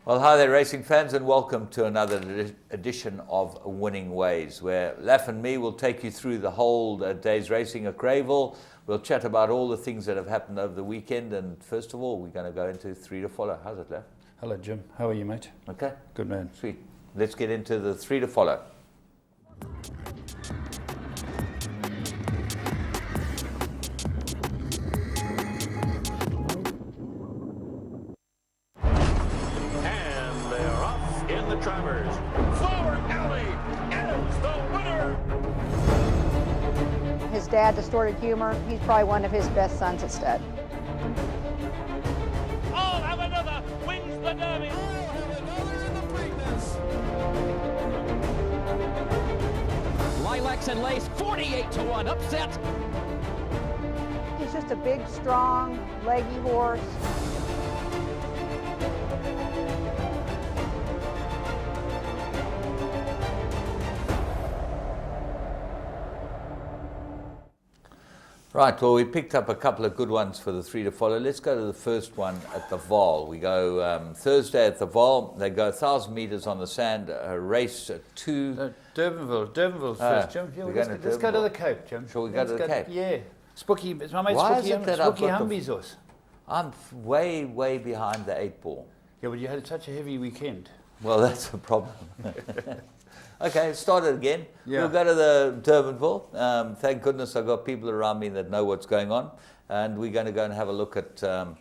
Well, hi there, racing fans, and welcome to another edition of Winning Ways, where Laff and me will take you through the whole day's racing at Greyville. We'll chat about all the things that have happened over the weekend, and first of all, we're going to go into 3 to follow. How's it, Laff? Hello, Jim. How are you, mate? Okay. Good man. Sweet. Let's get into the 3 to follow. Travers. Flower Alley is the winner. His dad, Distorted Humor, he's probably one of his best sons at stud. I'll have another. Wins the Derby. I'll have another in the Preakness. Lilacs and Lace, 48-1 upset. He's just a big, strong, leggy horse. Right, well, we picked up a couple of good ones for the 3 to follow. Let's go to the first one at the Vaal. We go Thursday at the Vaal. They go 1,000 metres on the sand, a race to... Durbanville first, Jim. Yeah, let's go to the Cape, Jim. Shall we go to the Cape? Yeah. Spooky, it's my mate Why Spooky, is it that Spooky I've got Humby's horse. I'm way behind the 8 ball. Yeah, but you had such a heavy weekend. Well, that's a problem. Okay, start it again. Yeah. We'll go to the Durbanville. Thank goodness I've got people around me that know what's going on. And we're going to go and have a look at the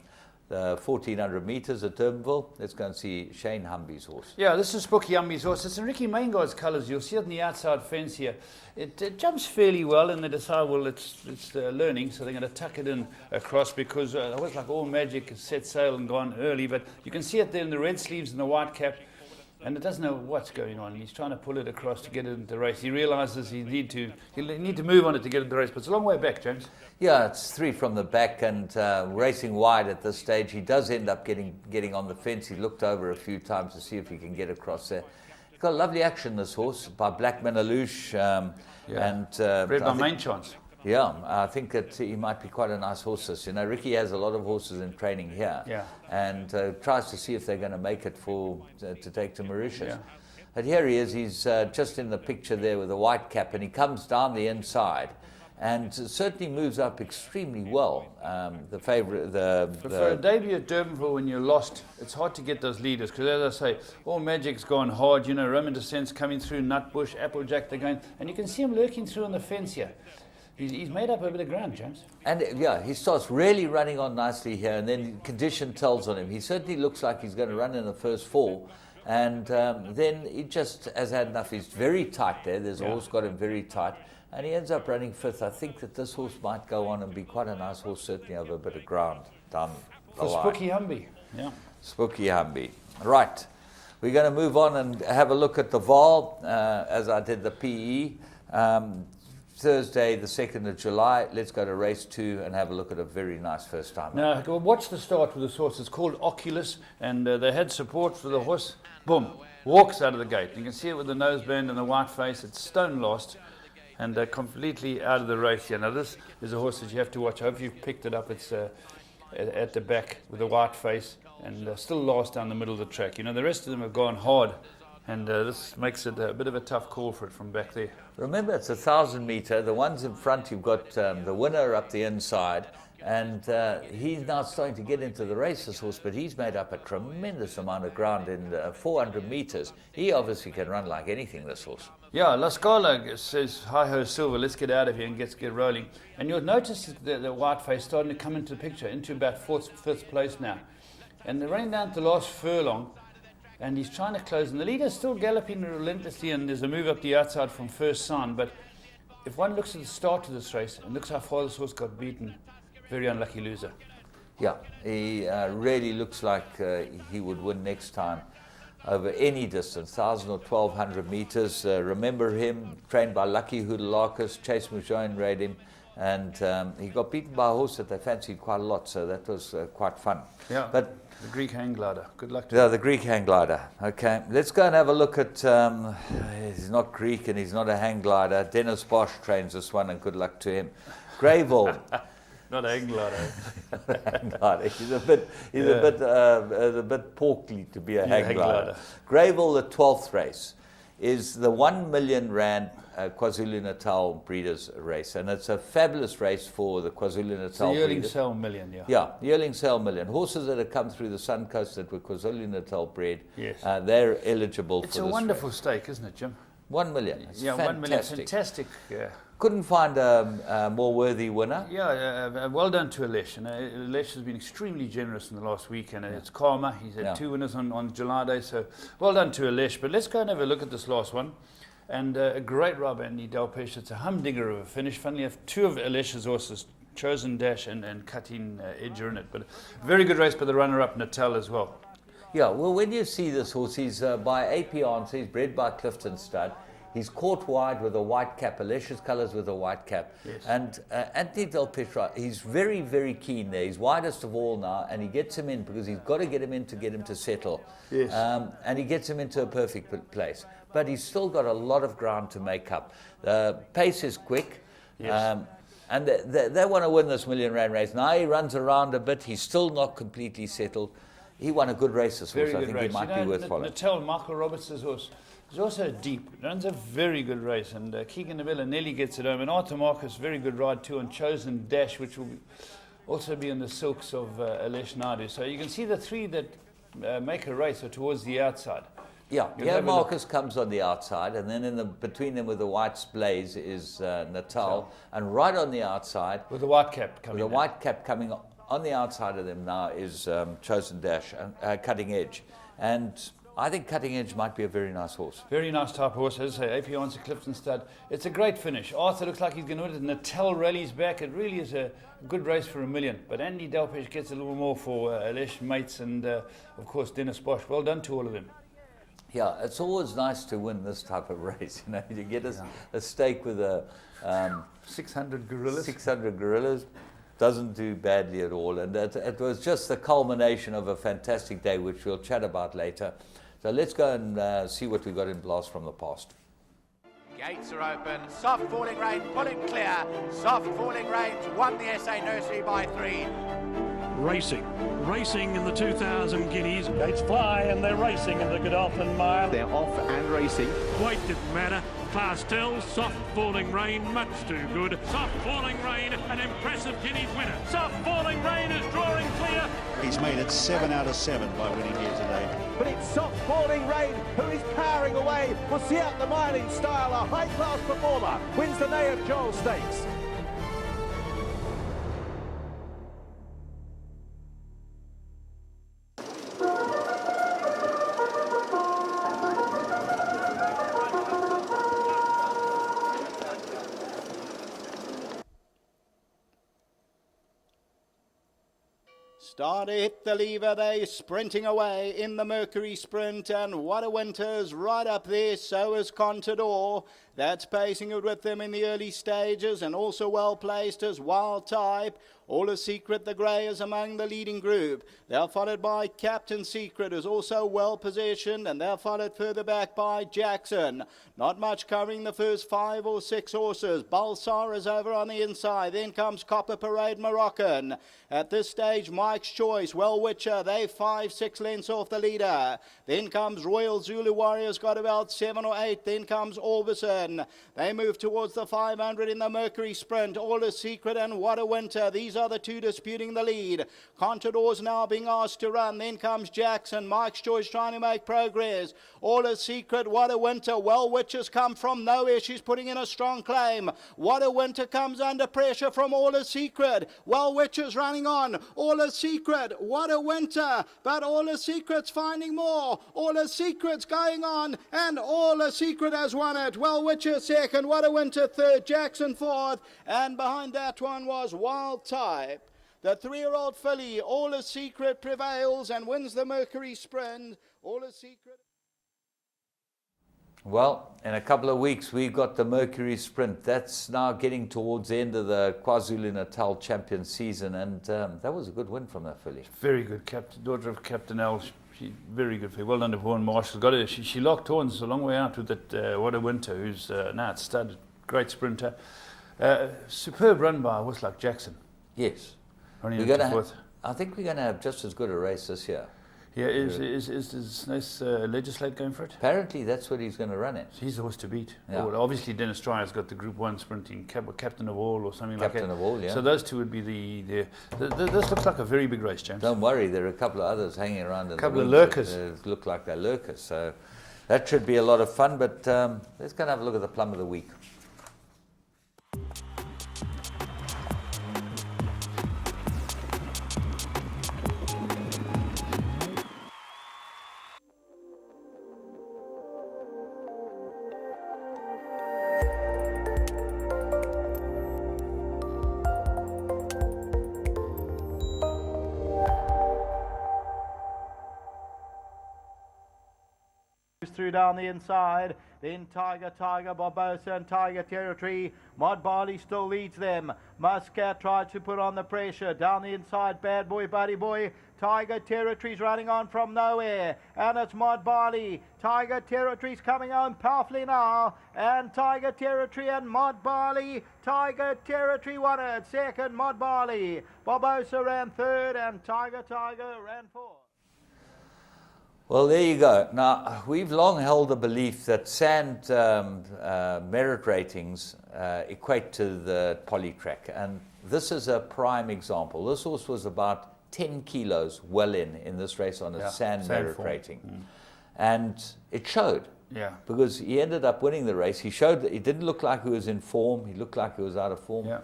1,400 metres at Durbanville. Let's go and see Shane Humby's horse. Yeah, this is Spooky Humby's horse. It's in Ricky Maingard's colours. You'll see it on the outside fence here. It jumps fairly well, and they decide, well, it's learning, so they're going to tuck it in across because it was like All Magic has set sail and gone early. But you can see it there in the red sleeves and the white cap. And it doesn't know what's going on. He's trying to pull it across to get it into the race. He realises he'll need to move on it to get into the race, but it's a long way back, James. Yeah, it's 3 from the back and racing wide at this stage. He does end up getting on the fence. He looked over a few times to see if he can get across there. He's got lovely action, this horse, by Black Menalouche. Bred by Main Chance. Yeah, I think that he might be quite a nice horse. You know, Ricky has a lot of horses in training here, and tries to see if they're going to make it to take to Mauritius. Yeah. But here he is. He's just in the picture there with the white cap, and he comes down the inside, and certainly moves up extremely well. The favourite, for a debut at Durbanville, when you're lost, it's hard to get those leaders because, as I say, All Magic's gone hard. You know, Roman Descent's coming through, Nutbush, Applejack, they're going, and you can see him lurking through on the fence here. He's made up a bit of ground, James. And yeah, he starts really running on nicely here, and then condition tells on him. He certainly looks like he's going to run in the first 4, and then he just has had enough. He's very tight there. There's a horse got him very tight, and he ends up running 5th. I think that this horse might go on and be quite a nice horse, certainly over a bit of ground down the line. For Spooky Humby. Yeah. Spooky Humby. Right. We're going to move on and have a look at the Vaal, as I did the PE. Thursday, the 2nd of July, let's go to race 2 and have a look at a very nice first time. Now, watch the start with this horse. It's called Oculus, and they had support for the horse. Boom, walks out of the gate. You can see it with the noseband and the white face. It's stone lost and completely out of the race here. Now, this is a horse that you have to watch. I hope you've picked it up. It's at the back with the white face and still last down the middle of the track. You know, the rest of them have gone hard. And this makes it a bit of a tough call for it from back there. Remember, it's 1,000 metre. The ones in front, you've got the winner up the inside. And he's now starting to get into the race, this horse, but he's made up a tremendous amount of ground in 400 metres. He obviously can run like anything, this horse. Yeah, La Scala says, hi-ho, Silver, let's get out of here and get rolling. And you'll notice the white face starting to come into the picture, into about 5th place now. And they're running down to the last furlong. And he's trying to close, and the leader's still galloping relentlessly, and there's a move up the outside from first sign. But if one looks at the start of this race and looks how far this horse got beaten, very unlucky loser. Yeah, he really looks like he would win next time over any distance, 1,000 or 1,200 metres. Remember him, trained by Lucky Hoodalakis. Chase Moujoin rode him, and he got beaten by a horse that they fancied quite a lot, so that was quite fun. Yeah. But the Greek hang glider. Good luck to him. Yeah, the Greek hang glider. Okay, let's go and have a look at, he's not Greek and he's not a hang glider. Dennis Bosch trains this one, and good luck to him. Greyville. Not a hang glider. Hang glider. He's a bit porkly to be a hang glider. Greyville, the 12th race, is the 1 million rand KwaZulu-Natal Breeders' Race, and it's a fabulous race for the KwaZulu-Natal Breeders. Yearling breeders. Sale Million, Yeah, yearling sale million. Horses that have come through the Sun Coast that were KwaZulu-Natal bred, yes. They're eligible for this It's a wonderful race. stake, isn't it, Jim? 1 million. It's fantastic. 1 million. Fantastic. Yeah. Couldn't find a more worthy winner. Yeah, well done to Alesh. And Alesh has been extremely generous in the last week, and it's karma. He's had 2 winners on July Day, so well done to Alesh. But let's go and have a look at this last one. And a great rub, Andy Delpesh. It's a humdinger of a finish. Funnily enough, 2 of Alesh's horses, Chosen Dash and Cutting Edge, are in it. But a very good race by the runner-up, Natal, as well. Yeah, well, when you see this horse, he's by AP Answer, he's bred by Clifton Stud. He's caught wide with a white cap, Alesh's colours with a white cap. Yes. And Anthony Delpesh, he's very, very keen there. He's widest of all now, and he gets him in because he's got to get him in to get him to settle. Yes. And he gets him into a perfect place. But he's still got a lot of ground to make up. Pace is quick. Yes. And they want to win this million rand race. Now he runs around a bit. He's still not completely settled. He won a good race this horse. I think he might be worth following. Natal, Michael Roberts' horse, is also deep. Runs a very good race. And Keegan Nabella nearly gets it home. And Arthur Marcus, very good ride too on Chosen Dash, which will also be in the silks of Alesh Naidu. So you can see the 3 that make a race are towards the outside. Yeah, Marcus comes on the outside, and then between them with the white splays is Natal, and right on the outside with the white cap coming. With the white cap coming on the outside of them now is Chosen Dash and Cutting Edge, and I think Cutting Edge might be a very nice horse. Very nice type of horse, as I say. AP Answer, Clifton Stud. It's a great finish. Arthur looks like he's going to win it. Natal rallies back. It really is a good race for $1 million. But Andy Delpesh gets a little more for Alesh Mates and of course Dennis Bosch. Well done to all of them. Yeah, it's always nice to win this type of race. You know, you get a stake with a 600 gorillas. 600 gorillas doesn't do badly at all, and it was just the culmination of a fantastic day, which we'll chat about later. So let's go and see what we got in Blast from the Past. Gates are open. Soft falling rain, pulling clear. Soft falling rains won the SA Nursery by 3. Racing in the 2000 Guineas. Gates fly and they're racing in the Godolphin Mile. They're off and racing. Weight didn't matter. Class tells, soft falling rain, much too good. Soft falling rain, an impressive Guineas winner. Soft falling rain is drawing clear. He's made it 7 out of 7 by winning here today. But it's soft falling rain who is powering away. We'll see out the mile in style. A high-class performer wins the Nay of Joel Stakes. Start hit the lever, they sprinting away in the Mercury Sprint, and What a Winter's right up there, so is Contador. That's pacing it with them in the early stages, and also well placed as Wild Type. All a Secret, the grey, is among the leading group. They're followed by Captain Secret, who's also well positioned, and they're followed further back by Jackson. Not much covering the first 5 or 6 horses. Balsar is over on the inside. Then comes Copper Parade Moroccan. At this stage, Mike's Choice, Well Witcher, they 5-6 lengths off the leader. Then comes Royal Zulu Warriors, got about 7 or 8. Then comes Orbison. They move towards the 500 in the Mercury Sprint. All a Secret and What a Winter. These are the 2 disputing the lead. Contador's now being asked to run. Then comes Jackson. Mike's Choice trying to make progress. All a Secret, What a Winter. Well Witcher's come from nowhere. She's putting in a strong claim. What a Winter comes under pressure from All a Secret. Well Witcher's running on. All a Secret, What a Winter. But All a Secret's finding more. All a Secret's going on. And All a Secret has won it. Well Witcher second. What a Winter third. Jackson fourth. And behind that one was Wild Type. The 3-year-old filly, All a Secret, prevails and wins the Mercury Sprint. All a Secret. Well, in a couple of weeks, we've got the Mercury Sprint. That's now getting towards the end of the KwaZulu-Natal champion season, and that was a good win from that filly. Very good, daughter of Captain L. She very good filly. Well done to Vaughan Marshall. Got it. She locked horns a long way out with that What a Winter, who's now it's studded. Great sprinter. Superb run by a horse like Jackson. Yes. Running We're into gonna fourth. I think we're going to have just as good a race this year. Yeah, is nice Legislate going for it? Apparently, that's what he's going to run in. He's the horse to beat. Yeah. Well, obviously, Dennis Dryer's got the Group 1 sprinting captain of all or something like that. Captain of all, yeah. So those two would be this looks like a very big race, James. Don't worry, there are a couple of others hanging around. A couple of lurkers. Look like they're lurkers. So that should be a lot of fun. But let's go and have a look at the plum of the week. Through down the inside, then Tiger, Barbosa and Tiger Territory. Mod Barley still leads them. Muscat tried to put on the pressure. Down the inside, Bad Boy, Buddy Boy. Tiger Territory's running on from nowhere. And it's Mod Barley. Tiger Territory's coming on powerfully now. And Tiger Territory and Mod Barley. Tiger Territory won it. Second, Mod Barley. Barbosa ran third and Tiger ran fourth. Well, there you go. Now, we've long held the belief that sand merit ratings equate to the poly track. And this is a prime example. This horse was about 10 kilos well in this race on a sand merit form. rating. And it showed. Yeah. Because he ended up winning the race. He showed that he didn't look like he was in form. He looked like he was out of form. Yeah.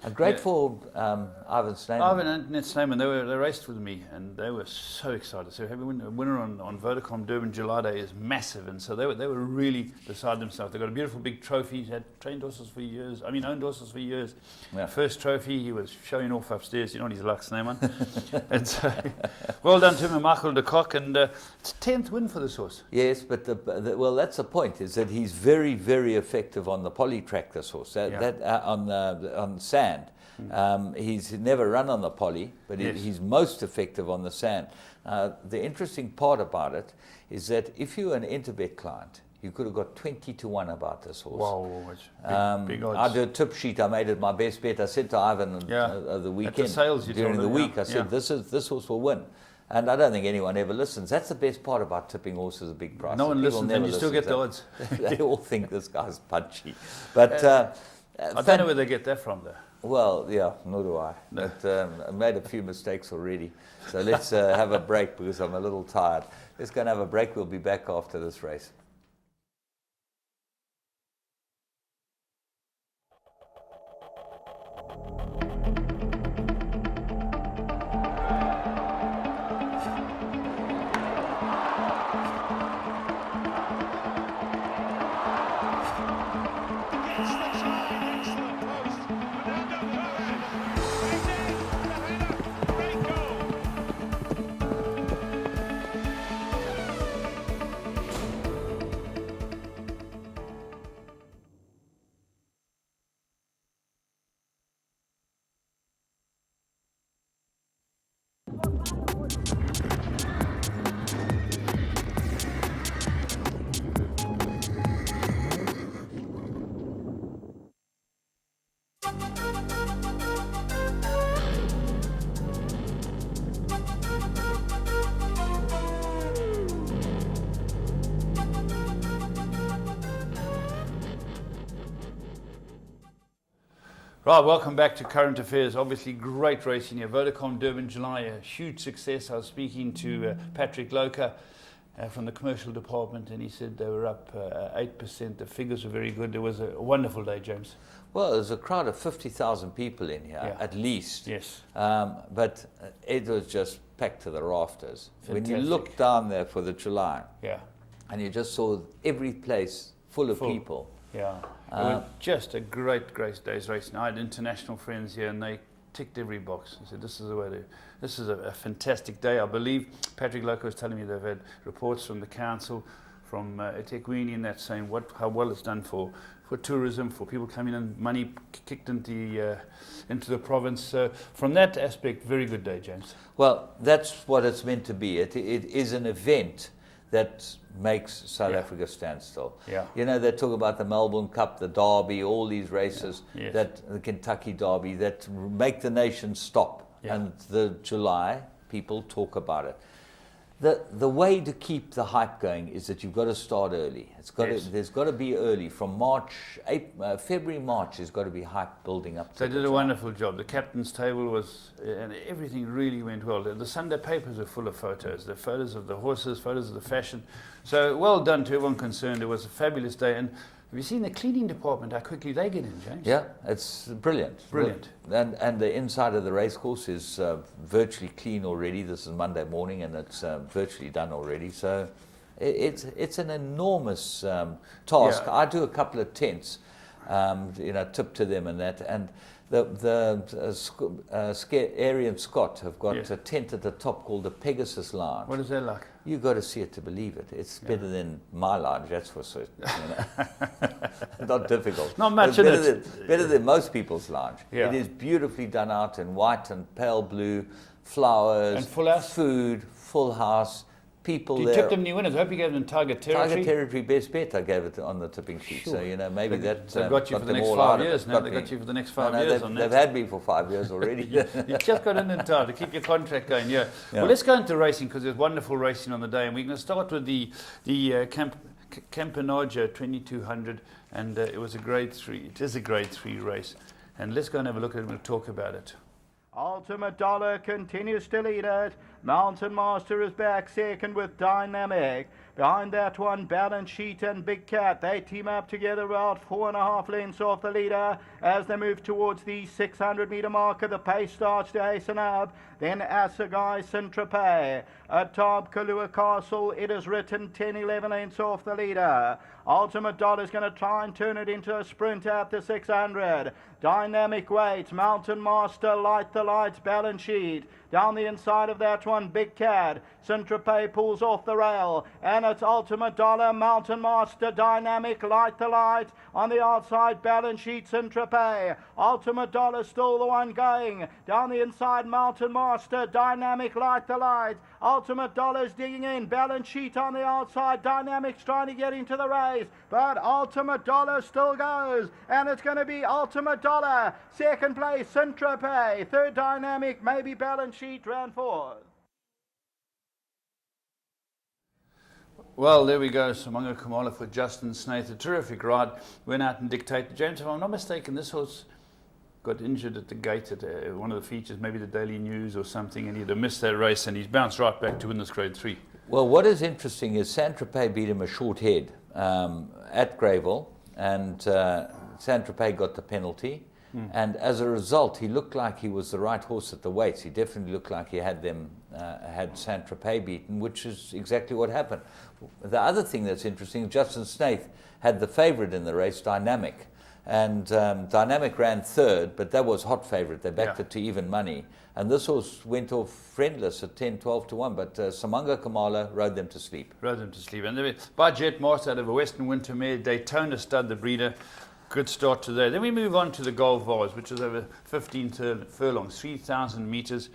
And great for Ivan Sneyman. Ivan and Ned Sneyman, they raced with me, and they were so excited. So having a winner on Vodacom Durban July Day is massive, and so they were really beside themselves. They got a beautiful big trophy. He had trained horses for years. Owned horses for years. Yeah. First trophy, he was showing off upstairs. You know what he's like, Sneyman. And so, well done to him and Michael de Kock, and it's 10th win for this horse. Yes, but well, that's the point. Is that he's very, very effective on the poly track. This horse, on sand. He's never run on the poly, but he's most effective on the sand. The interesting part about it is that if you're an Interbet client, you could have got 20 to 1 about this horse. Wow, big odds. I did a tip sheet. I made it my best bet. I said to Ivan the weekend, at the sales during the week, I said, this horse will win. And I don't think anyone ever listens. That's the best part about tipping horses at big prices. No one People listens, never and you still get the odds. They all think this guy's punchy. But I don't know where they get that from, though. Well, yeah, nor do I. No. But I made a few mistakes already. So let's have a break because I'm a little tired. Let's go and have a break. We'll be back after this race. Right, welcome back to Current Affairs. Obviously, great racing here. Vodacom Durban July, a huge success. I was speaking to Patrick Loker from the commercial department, and he said they were up 8%. The figures were very good. It was a wonderful day, James. Well, there's a crowd of 50,000 people in here, at least. Yes. But it was just packed to the rafters. Fantastic. When you look down there for the July, Yeah. and you just saw every place full of people. Yeah. It was just a great day's race. I had international friends here, and they ticked every box. I said, this is the way to. This is a fantastic day. I believe Patrick Loco was telling me they've had reports from the council, from eThekwini, and that's saying how well it's done for tourism, for people coming in, money kicked into the province. So from that aspect, very good day, James. Well, that's what it's meant to be. It is an event that makes South Africa stand still. Yeah. You know, they talk about the Melbourne Cup, the Derby, all these races, Yes. that the Kentucky Derby, that make the nation stop. Yeah. And the July, people talk about it. The way to keep the hype going is that you've got to start early. There's got to be early. From February, March, there's got to be hype building up. They did a wonderful job. The captain's table was, and everything really went well. The Sunday papers were full of photos. The photos of the horses, photos of the fashion. So well done to everyone concerned. It was a fabulous day. And have you seen the cleaning department, how quickly they get in, James? Yeah, it's brilliant. Brilliant. And the inside of the racecourse is virtually clean already. This is Monday morning, and it's virtually done already. So it's an enormous task. Yeah. I do a couple of tents, tip to them and that. And Airy and Scott have got a tent at the top called the Pegasus Lounge. What is that like? You've got to see it to believe it. It's better than my lounge, that's for certain. Not difficult. Not much in it. Better than most people's lounge. Yeah. It is beautifully done out in white and pale blue, flowers, and full house? Food, full house, people Do you there. tip them new winners? I hope you gave them Tiger Territory. Tiger Territory best bet, I gave it on the tipping sheet. Sure. So, maybe They've that got you for the them next all 5 out of years it. now. They've got you for the next 5 No, years on that. They've had me for 5 years already. You just got in time to keep your contract going, yeah. Well, let's go into racing because there's wonderful racing on the day. And we're going to start with the Campanaggio 2200. And it was a grade 3. It is a grade 3 race. And let's go and have a look at it and we'll talk about it. Ultimate Dollar continues to lead it. Mountain Master is back second with Dynamic. Behind that one, Balance Sheet and Big Cat. They team up together about 4.5 lengths off the leader. As they move towards the 600-meter marker, the pace starts to hasten up. Then Assegai Saint-Tropez. Atop Kalua Castle, it is written 10-11 lengths off the leader. Ultimate Dollar is going to try and turn it into a sprint at the 600. Dynamic waits. Mountain Master, Light the Lights, Balance Sheet. Down the inside of that one, Big Cat. Saint-Tropez pulls off the rail. And it's Ultimate Dollar, Mountain Master, Dynamic, Light the Light. On the outside, Balance Sheet, Saint-Tropez. Ultimate Dollar still the one going. Down the inside, Mountain Master, Dynamic, Light the Light. Ultimate Dollar's digging in. Balance Sheet on the outside. Dynamic's trying to get into the race. But Ultimate Dollar still goes. And it's going to be Ultimate Dollar. Second place, Saint-Tropez. Third, Dynamic, maybe Balance Sheet, ran fourth. Well, there we go. Samonga Kamala for Justin Snaith. A terrific ride. Went out and dictated. James, if I'm not mistaken, this horse got injured at the gate at one of the features, maybe the Daily News or something, and he'd have missed that race, and he's bounced right back to win this grade 3. Well, what is interesting is Saint-Tropez beat him a short head at Greyville, and Saint-Tropez got the penalty. And as a result, he looked like he was the right horse at the weights. He definitely looked like he had had Saint-Tropez beaten, which is exactly what happened. The other thing that's interesting, Justin Snaith had the favourite in the race, Dynamic. And Dynamic ran third, but that was hot favourite. They backed it to even money. And this horse went off friendless at 10, 12 to 1, but Samonga Kamala rode them to sleep. And by Jet Master out of a Western Winter Mare, Daytona Stud, the breeder. Good start today. Then we move on to the Gold Vase, which is over 15 furlongs, 3,000 metres.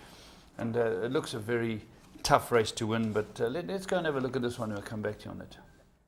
And it looks a very tough race to win, but let's go and have a look at this one and we'll come back to you on it.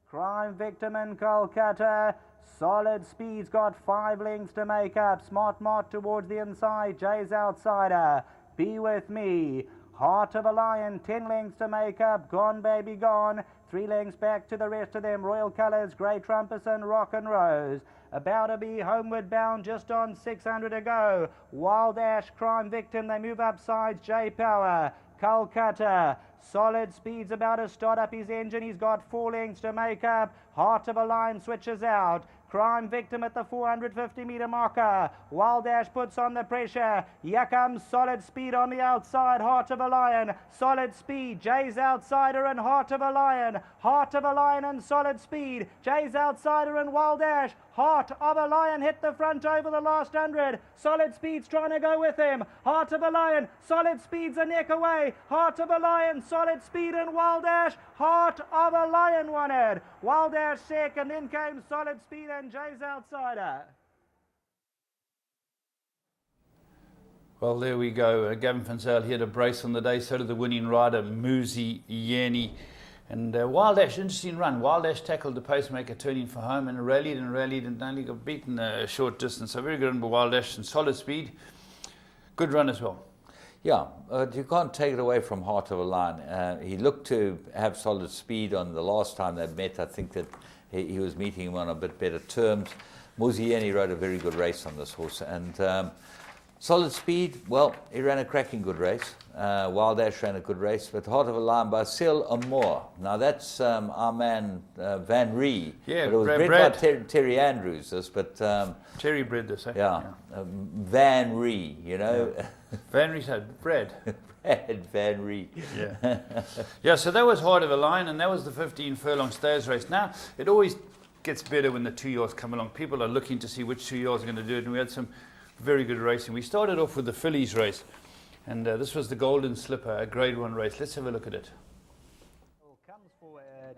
Crime Victim in Kolkata. Solid Speed's got 5 lengths to make up. Smart Mart towards the inside. Jay's Outsider. Be With Me. Heart of a Lion, 10 lengths to make up. Gone Baby Gone. 3 lengths back to the rest of them. Royal Colours, Grey Trumpison, Rock and Rose. About to be homeward bound, just on 600 to go. Wild Ash, Crime Victim, they move up sides. J Power, Calcutta. Solid Speed's about to start up his engine. He's got 4 lengths to make up. Heart of a Lion switches out. Crime Victim at the 450-meter marker. Wild Ash puts on the pressure. Here comes Solid Speed on the outside. Heart of a Lion. Solid Speed. Jay's Outsider and Heart of a Lion. Heart of a Lion and Solid Speed. Jay's Outsider and Wild Ash. Heart of a Lion hit the front over the last 100. Solid Speed's trying to go with him. Heart of a Lion. Solid Speed's a neck away. Heart of a Lion. Solid Speed and Wild Ash. Heart of a Lion won it. Wild Ash second. Then came Solid Speed and Jay's Outsider. Well, there we go. Gavin Van Zyl here to brace on the day. So did the winning rider, Muzi Yeni. And Wild Ash, interesting run. Wild Ash tackled the pacemaker turning for home and rallied and only got beaten a short distance. So very good run by Wild Ash and solid speed. Good run as well. Yeah, you can't take it away from Heart of a Lion. He looked to have solid speed on the last time they met. I think that he was meeting him on a bit better terms. Muzieni rode a very good race on this horse. And solid speed, well, he ran a cracking good race. Wild Ash ran a good race. But Heart of a Lion by Cyril Amour. Now that's our man Van Ree. Yeah, but it was bred by Terry Andrews. Terry bred this, eh? Yeah, Van Ree, you know. Yeah. Van Ree said bread. Van Ree. Yeah. Yeah, so that was Heart of a Lion, and that was the 15 furlong stayers race. Now, it always gets better when the 2-year-olds come along. People are looking to see which 2-year-olds are going to do it, and we had some very good racing. We started off with the fillies race, and this was the Golden Slipper, a Grade 1 race. Let's have a look at it. Comes forward,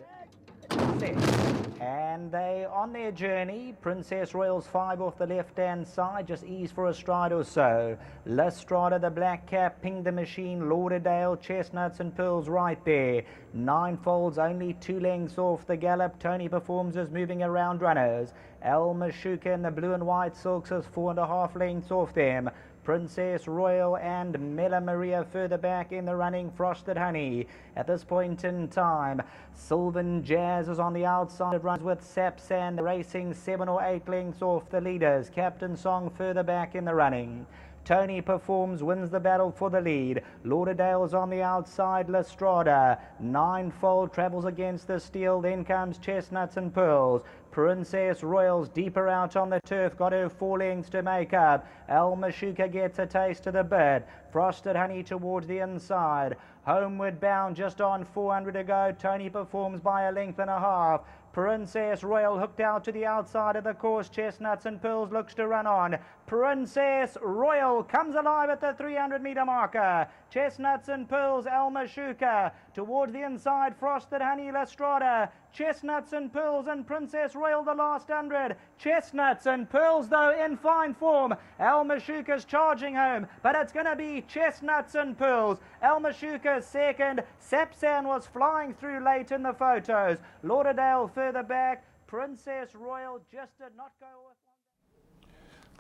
and they on their journey. Princess Royal's 5 off the left-hand side, just ease for a stride or so. Lestrada, the black cap, Ping the Machine, Lauderdale, Chestnuts and Pearls right there. 9 folds, only 2 lengths off the gallop. Tony Performs is moving around runners. El Mashuka in the blue and white silks is 4.5 lengths off them. Princess Royal and Mela Maria further back in the running. Frosted Honey at this point in time. Sylvan Jazz is on the outside. It runs with Sapsand racing 7 or 8 lengths off the leaders. Captain Song further back in the running. Tony Performs wins the battle for the lead. Lauderdale's on the outside. Lestrada 9-fold travels against the steel. Then comes Chestnuts and Pearls. Princess Royal's deeper out on the turf, got her 4 lengths to make up. El Mashuka gets a taste of the bit. Frosted Honey towards the inside. Homeward bound, just on 400 to go. Tony Performs by 1.5 lengths. Princess Royal hooked out to the outside of the course. Chestnuts and Pearls looks to run on. Princess Royal comes alive at the 300-meter marker. Chestnuts and Pearls, El Mashuka towards the inside. Frosted Honey, Lestrada. Chestnuts and Pearls and Princess Royal the last 100. Chestnuts and Pearls though in fine form. El Mashuka's charging home, but it's going to be Chestnuts and Pearls. El Mashuka's second. Sapsan was flying through late in the photos. Lauderdale further back. Princess Royal just did not go with.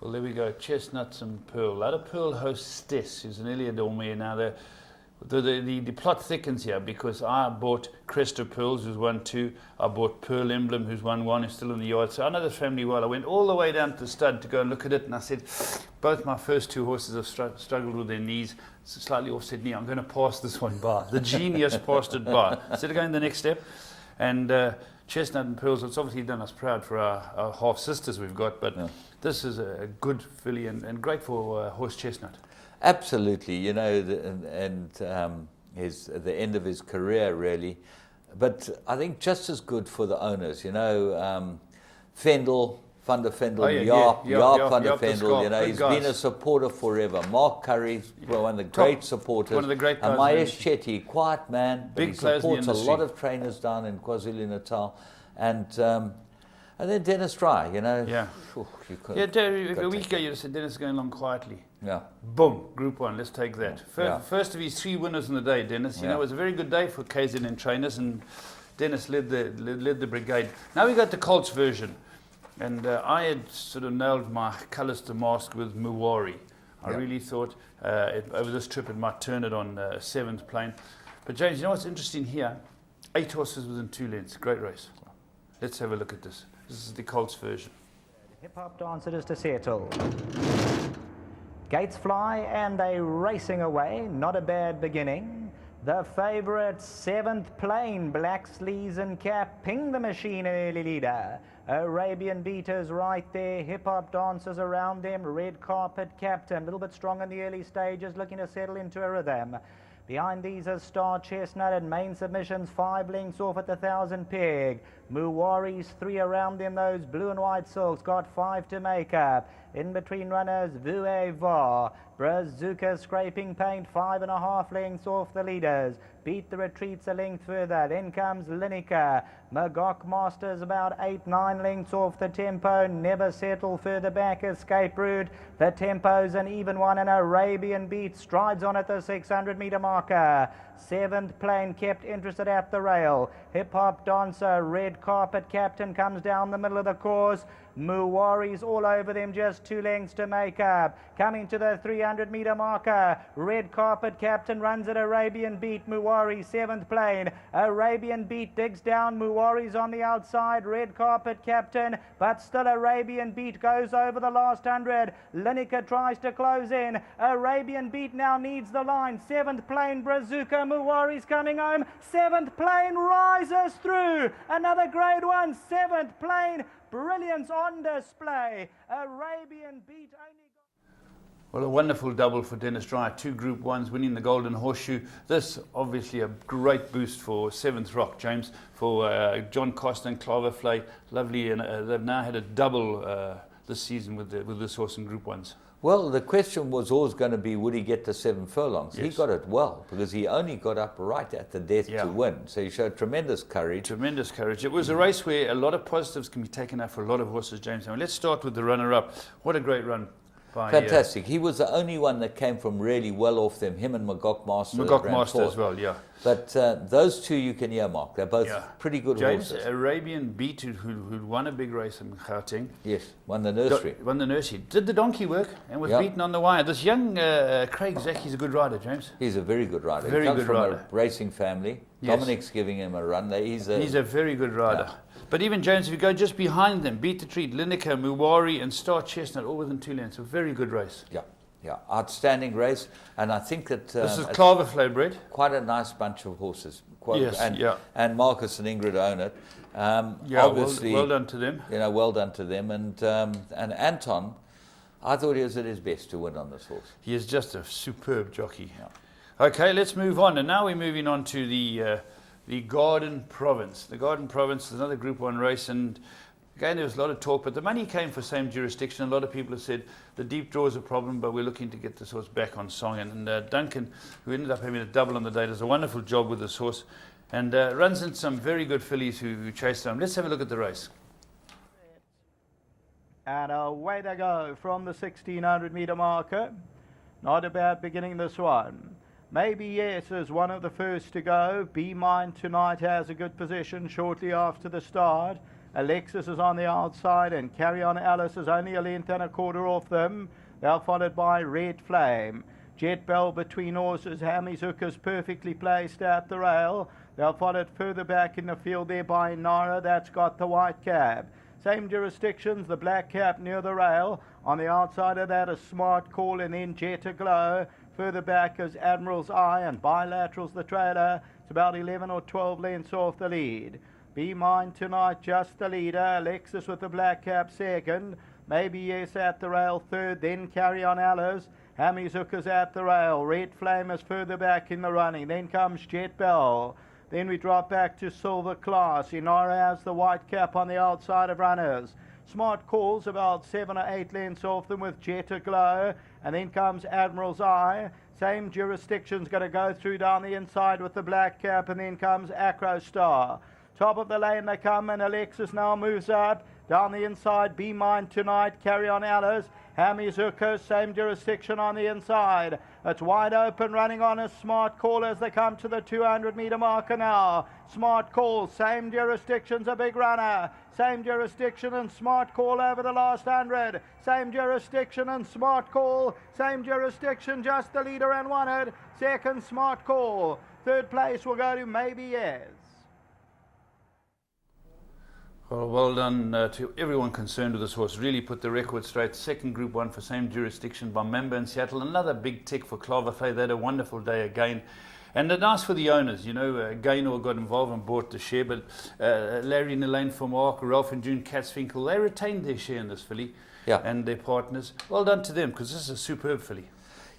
Well, there we go. Chestnuts and Pearl. That a Pearl hostess who's an Iliador mare. Now the plot thickens here because I bought Crest of Pearls, who's won 2. I bought Pearl Emblem, who's won 1, who's still in the yard. So I know this family well. I went all the way down to the stud to go and look at it, and I said, both my first 2 horses have struggled with their knees. It's a slightly offset knee. I'm going to pass this one by. The genius passed it by. Instead of going the next step, and Chestnut and Pearls, it's obviously done us proud for our half-sisters we've got, but this is a good filly and great for horse Chestnut. Absolutely, you know, the end of his career really, but I think just as good for the owners. You know, Vendel, Van der Vendel, Jaap Van der Vendel. You know, he's been a supporter forever. Mark Curry's one of the great supporters. One of the great guys. And Mahesh Chetty, quiet man, big he players in the supports industry. a lot of trainers down in KwaZulu-Natal, and then Dennis Dry, you know. Yeah. A week ago you said Dennis is going along quietly. Yeah. Boom, Group 1, let's take that. First of his 3 winners in the day, Dennis. You know, it was a very good day for KZN trainers, and Dennis led the brigade. Now we got the Colts version, and I had sort of nailed my colours to mask with Muwari. I really thought over this trip it might turn it on 7th plane. But James, you know what's interesting here? 8 horses within 2 lengths. Great race. Let's have a look at this. This is the Colts version. Hip-hop dancers to settle. Gates fly and they racing away. Not a bad beginning. The favourite 7th plane, black sleeves and cap, Ping the Machine, an early leader. Arabian Beaters right there, hip-hop dancers around them, red carpet captain, a little bit strong in the early stages, looking to settle into a rhythm. Behind these is Star Chestnut and main submissions 5 lengths off at the 1,000 peg. Muwari's 3 around them, those blue and white silks got 5 to make up. In between runners, Vue Va. Brazuca scraping paint 5.5 lengths off the leaders. Beat the retreats a length further. Then comes Lineker. Magog Masters about 8-9 lengths off the tempo. Never Settle further back. Escape Route. The tempo's an even one, and Arabian Beat strides on at the 600-meter marker. 7th Plane kept interested at the rail. Hip Hop Dancer, Red Carpet Captain comes down the middle of the course. Muwari's all over them, just 2 lengths to make up. Coming to the 300-meter marker, Red Carpet Captain runs at Arabian Beat. Muwari 7th Plane. Arabian Beat digs down. Muwari's on the outside. Red Carpet Captain, but still Arabian Beat goes over the last 100. Lineker tries to close in. Arabian Beat now needs the line. 7th Plane, Brazuca. Muwari's coming home. 7th Plane rises through. Another grade 1. 7th Plane. Brilliance on display. Arabian Beat only got... Well, a wonderful double for Dennis Dry. 2 Group 1s winning the Golden Horseshoe. This obviously a great boost for 7th Rock, James, for John Costa and Cloverflay. Lovely, and they've now had a double this season with this horse in Group 1s. Well, the question was always going to be, would he get to 7 furlongs? Yes. He got it well, because he only got up right at the death Yeah. to win. So he showed tremendous courage. Tremendous courage. It was a race where a lot of positives can be taken out for a lot of horses, James. Now, let's start with the runner-up. What a great run by Fantastic. He was the only one that came from really well off them, him and Magog Master. Magog Master as well, yeah. But those two you can earmark. They're both pretty good James, horses. Arabian Beat, who'd won a big race in Gauteng. Yes, won the nursery. Won the nursery. Did the donkey work and was beaten on the wire. This young Craig Zaki's a good rider, James. He's a very good rider. Very he comes good from rider. a racing family. Yes. Dominic's giving him a run. He's a very good rider. Yeah. But even, James, if you go just behind them, Beat the Treat, Lineker, Muwari and Star Chestnut, all within 2 lengths. A very good race. Yeah, outstanding race. And I think that... this is Cloverflay bred. Quite a nice bunch of horses. And Marcus and Ingrid own it. Obviously, well done to them. You know, well done to them. And Anton, I thought he was at his best to win on this horse. He is just a superb jockey. Yeah. Okay, let's move on. And now we're moving on to the Garden Province. The Garden Province is another Group 1 race, and again there was a lot of talk, but the money came for same jurisdiction. A lot of people have said the deep draw is a problem, but we're looking to get this horse back on song. And Duncan, who ended up having a double on the day, does a wonderful job with this horse, and runs in some very good fillies who chase them. Let's have a look at the race. And away they go from the 1600-meter marker. Not a bad beginning, this one. Maybe Yes is one of the first to go. Be Mine Tonight has a good position shortly after the start. Alexis is on the outside, and Carry On Alice is only a length and a quarter off them. They're followed by Red Flame. Jet Bell between horses. Hammy's Hook is perfectly placed at the rail. They're followed further back in the field there by Nara. That's got the white cap. Same jurisdictions, the black cap near the rail. On the outside of that, a Smart Call, and then Jet Aglow. Further back is Admiral's Eye, and Bilateral's the trailer. It's about 11 or 12 lengths off the lead. Be Mine Tonight, just the leader. Alexis with the black cap second. Maybe Yes at the rail third. Then Carry On Alice. Hammy's Hook is at the rail. Red Flame is further back in the running. Then comes Jet Bell. Then we drop back to Silver Class. Inara has the white cap on the outside of runners. Smart Calls about 7 or 8 lengths off them with Jet Aglow. And then comes Admiral's Eye. Same jurisdiction's going to go through down the inside with the black cap. And then comes Acro Star. Top of the lane they come, and Alexis now moves up. Down the inside, Be Mine Tonight, Carry On Alice. Hammy's Hooker, same jurisdiction on the inside. It's wide open, running on a Smart Call as they come to the 200-meter marker now. Smart Call, same jurisdiction's a big runner. Same jurisdiction and Smart Call over the last 100. Same jurisdiction and Smart Call. Same jurisdiction, just the leader and won it. Second, Smart Call. Third place will go to Maybe Yes. Well done to everyone concerned with this horse. Really put the record straight. Second Group 1 for same jurisdiction by Member in Seattle. Another big tick for Cloverflay. They had a wonderful day again. And nice for the owners. You know, Gaynor got involved and bought the share, but Larry and Elaine from Mark, Ralph and June Katzfinkel, they retained their share in this filly and their partners. Well done to them, because this is a superb filly.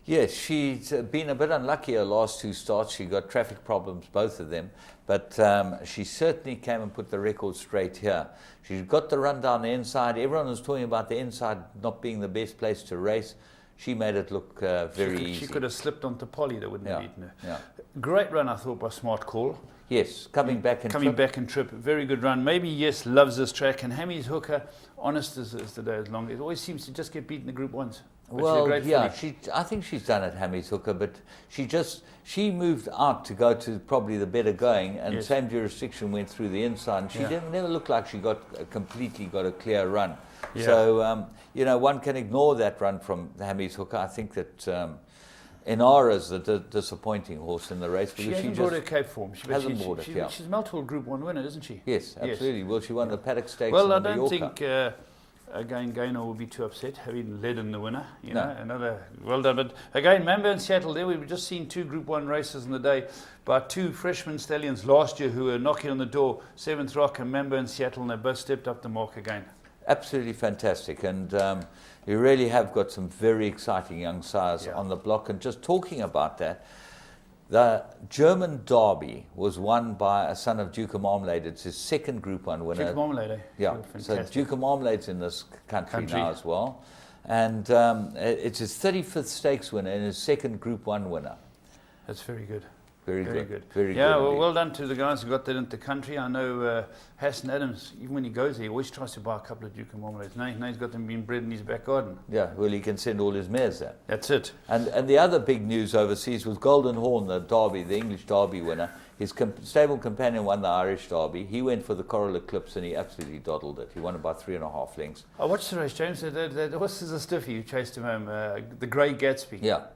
Yes, she's been a bit unlucky her last 2 starts. She got traffic problems, both of them. But she certainly came and put the record straight here. She's got the run down the inside. Everyone was talking about the inside not being the best place to race. She made it look very easy. She could have slipped onto Polly that wouldn't have beaten her. Yeah. Great run, I thought, by Smart Call. Yes, coming back and trip. Very good run. Maybe, yes, loves this track. And Hammy's hooker, honest as the day is long, it always seems to just get beaten the Group 1s. Well, yeah, I think she's done it, Hammy's hooker, but she moved out to go to probably the better going, and same jurisdiction went through the inside. And she never looked like she completely got a clear run. Yeah. So, you know, one can ignore that run from Hammy's hooker. I think that Inara's the disappointing horse in the race. She hasn't brought her Cape form. She's multiple Group 1 winner, isn't she? Yes, absolutely. Well, she won the Paddock Stakes. Well, I don't think again Gaynor will be too upset having led in the winner. You know, another well done. But again, Mambo and Seattle. There we've just seen 2 Group 1 races in the day by 2 freshman stallions last year who were knocking on the door. 7th Rock and Mambo and Seattle, and they both stepped up the mark again. Absolutely fantastic, and you really have got some very exciting young sires on the block. And just talking about that, the German Derby was won by a son of Duke of Marmalade. It's his 2nd Group 1 winner. Duke of Marmalade, eh? Yeah, so Duke of Marmalade's in this country now as well. And it's his 35th stakes winner and his 2nd Group 1 winner. That's very good. Very good. Yeah, well done to the guys who got that into the country. I know Hassan Adams, even when he goes there, he always tries to buy a couple of Duke of Marmalades. Now he's got them being bred in his back garden. Yeah, well, he can send all his mares there. That's it. And the other big news overseas was Golden Horn, the Derby, the English Derby winner. His stable companion won the Irish Derby. He went for the Coral Eclipse and he absolutely doddled it. He won about 3.5 lengths. I watched the race, James. That horse is a stiffy who chased him home, the Grey Gatsby. Yeah.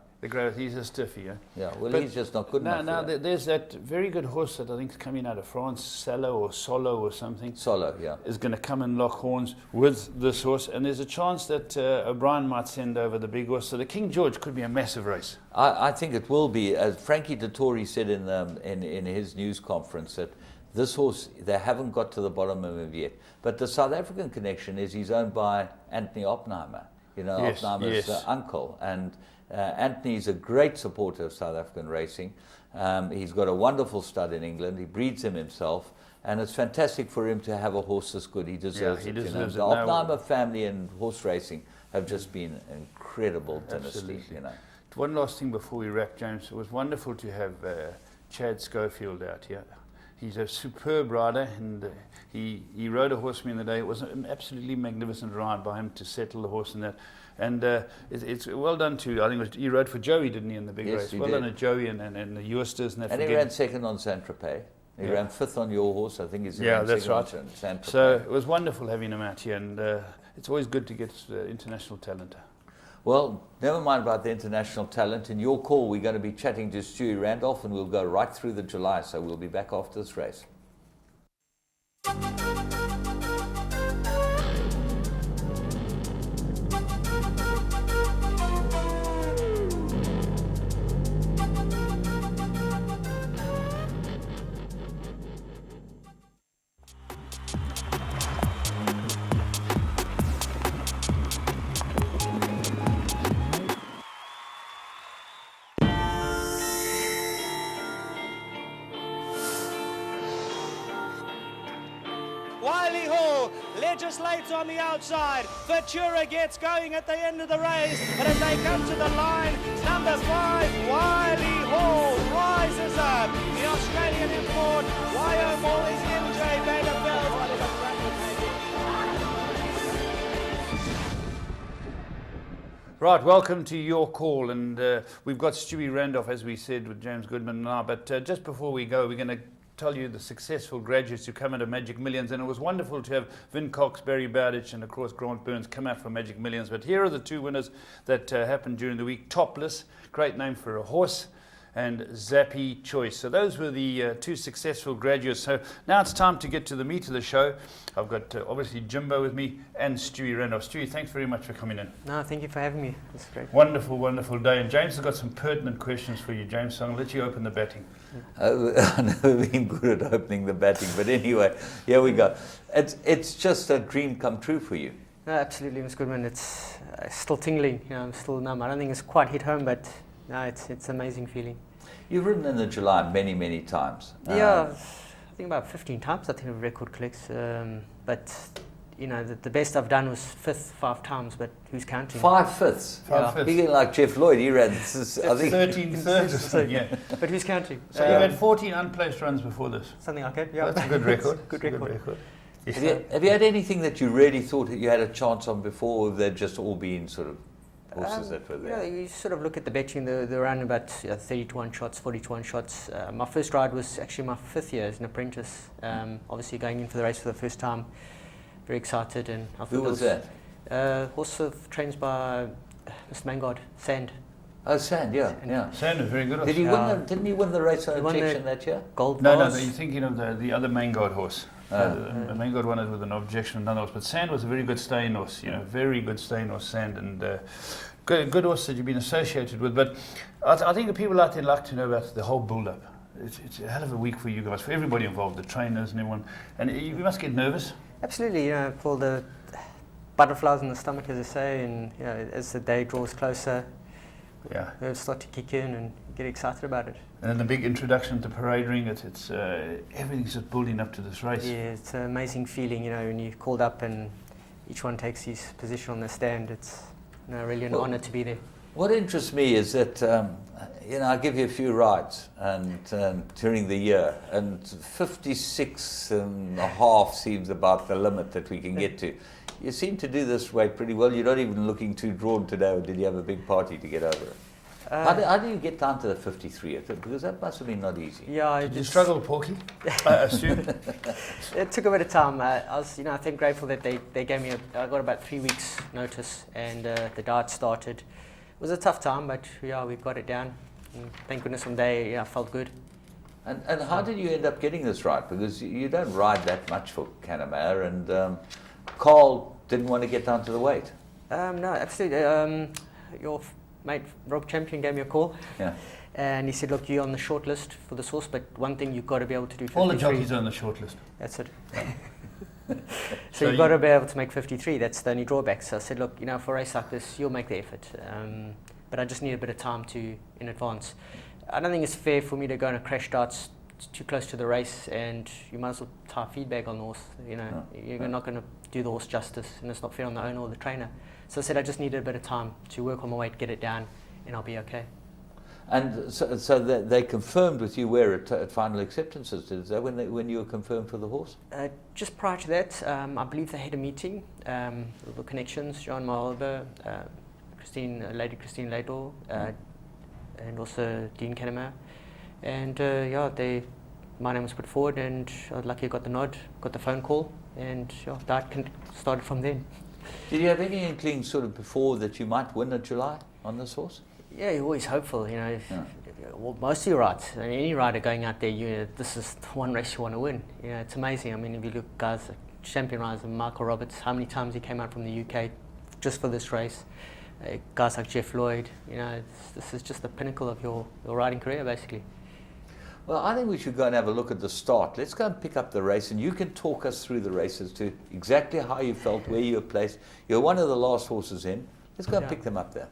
He's a stiffy, yeah. Yeah, well, but he's just not good enough. Now there's that very good horse that I think is coming out of France, Solo or something. Solo, yeah. Is going to come and lock horns with this horse, and there's a chance that O'Brien might send over the big horse. So the King George could be a massive race. I think it will be. As Frankie Dettori said in his news conference, that this horse, they haven't got to the bottom of him yet. But the South African connection is he's owned by Anthony Oppenheimer, Oppenheimer's uncle. And Anthony's a great supporter of South African racing. He's got a wonderful stud in England. He breeds him himself. And it's fantastic for him to have a horse this good. He deserves it. The Oppenheimer family and horse racing have just been an incredible dynasty. One last thing before we wrap, James. It was wonderful to have Chad Schofield out here. He's a superb rider, and he rode a horse for me in the day. It was an absolutely magnificent ride by him to settle the horse in that. And it's well done to, I think he rode for Joey, didn't he, in the big race? Well done to Joey and the Eusters and that. And he ran 2nd on Saint-Tropez. He ran 5th on your horse, I think. That's right. So it was wonderful having him out here, and it's always good to get international talent. Well, never mind about the international talent. In your call, we're going to be chatting to Stewie Randolph, and we'll go right through the July, so we'll be back after this race. Legislates on the outside. Ventura gets going at the end of the race, but as they come to the line, number 5, Wiley Hall, rises up. The Australian import, Wyomore is MJ Vanderbilt. Right, welcome to Your Call, and we've got Stewie Randolph, as we said, with James Goodman now, but just before we go, we're going to tell you the successful graduates who come into Magic Millions, and it was wonderful to have Vin Cox, Barry Bowditch, and of course Grant Burns come out from Magic Millions. But here are the 2 winners that happened during the week. Topless, great name for a horse, and Zappy Choice. So those were the 2 successful graduates. So now it's time to get to the meat of the show. I've got obviously Jimbo with me and Stewie Randolph. Stewie, thanks very much for coming in. No, thank you for having me. It's great. Wonderful, wonderful day. And James has got some pertinent questions for you, James, so I'll let you open the batting. I've never been good at opening the batting, but anyway, here we go. It's just a dream come true for you. No, absolutely, it was good, man. It's still tingling. You know, I'm still numb. I don't think it's quite hit home, but no, it's an amazing feeling. You've ridden in the July many, many times. Yeah, I think about 15 times. I think of record clicks. But you know, the best I've done was 5th 5 times. But who's counting? 5 fifths. Yeah. You're getting like Jeff Lloyd. He ran. I think 13 thirds or something. Yeah. But who's counting? So you've had 14 unplaced runs before this. Something like that. Yeah, That's a good record. Good record. Yeah. Have you had anything that you really thought that you had a chance on before, or have they just all been sort of horses that were there? Yeah, you sort of look at the betting, they're around about 30 to 1 shots, 40 to 1 shots. My first ride was actually my 5th year as an apprentice. Obviously going in for the race for the first time, very excited. And I Who was that? Horse trained by Mr. Mangard, Sand. Oh, Sand, yeah, yeah. Sand is very good. Did he win? Didn't he win the race on objection that year? Gold No, Vase. you're thinking of the other Mangard horse. The Mangard won it with an objection and none else. But Sand was a very good staying horse, you know, very good staying horse, Sand, and good horse that you've been associated with. But I think the people out there like to know about the whole build-up. It's a hell of a week for you guys, for everybody involved, the trainers and everyone. And you must get nervous. Absolutely, you know, for the butterflies in the stomach, as they say, and you know, as the day draws closer, yeah, they'll start to kick in and get excited about it. And then the big introduction to parade ring, it's everything's just building up to this race. Yeah, it's an amazing feeling, you know, when you're called up and each one takes his position on the stand. It's, you know, really an honour to be there. What interests me is that, you know, I give you a few rides and during the year, and 56 and a half seems about the limit that we can get to. You seem to do this weight pretty well. You're not even looking too drawn today, or did you have a big party to get over it? How do you get down to the 53? Because that must have been not easy. Yeah, Did you struggle, Porky? I assume. It took a bit of time. I was, you know, I think grateful that they gave me I got about 3 weeks notice, and the diet started. It was a tough time, but yeah, we got it down. And thank goodness one day, yeah, I felt good. And how did you end up getting this right? Because you don't ride that much for Canamare, and Carl didn't want to get down to the weight. No, absolutely. Your mate Rob Champion gave me a call, yeah, and he said, "Look, you're on the short list for this horse, but one thing you've got to be able to do 53." All the jockeys are on the short list. That's it. So you've got to be able to make 53. That's the only drawback. So I said, look, you know, for a race like this, you'll make the effort, but I just need a bit of time in advance. I don't think it's fair for me to go on a crash darts too close to the race, and you might as well tie feedback on the horse. You know, you're not going to do the horse justice, and it's not fair on the owner or the trainer. So I said I just needed a bit of time to work on my weight, get it down, and I'll be okay. And so they confirmed with you where at final acceptances, is that when you were confirmed for the horse? Just prior to that, I believe they had a meeting with the connections, John Malber, Lady Christine Laidlaw, and also Dean Canamare. And yeah, my name was put forward, and I was lucky I got the nod, got the phone call, and yeah, that started from then. Did you have any inkling sort of before that you might win at July on this horse? Yeah, you're always hopeful, you know. Well, most of your rides, I mean, any rider going out there, this is the one race you want to win. You know, it's amazing. I mean, if you look, guys like champion riders, Michael Roberts, how many times he came out from the UK just for this race. Guys like Jeff Lloyd, you know, this is just the pinnacle of your riding career, basically. Well, I think we should go and have a look at the start. Let's go and pick up the race, and you can talk us through the races to exactly how you felt, where you were placed. You're one of the last horses in. Let's go and pick them up there.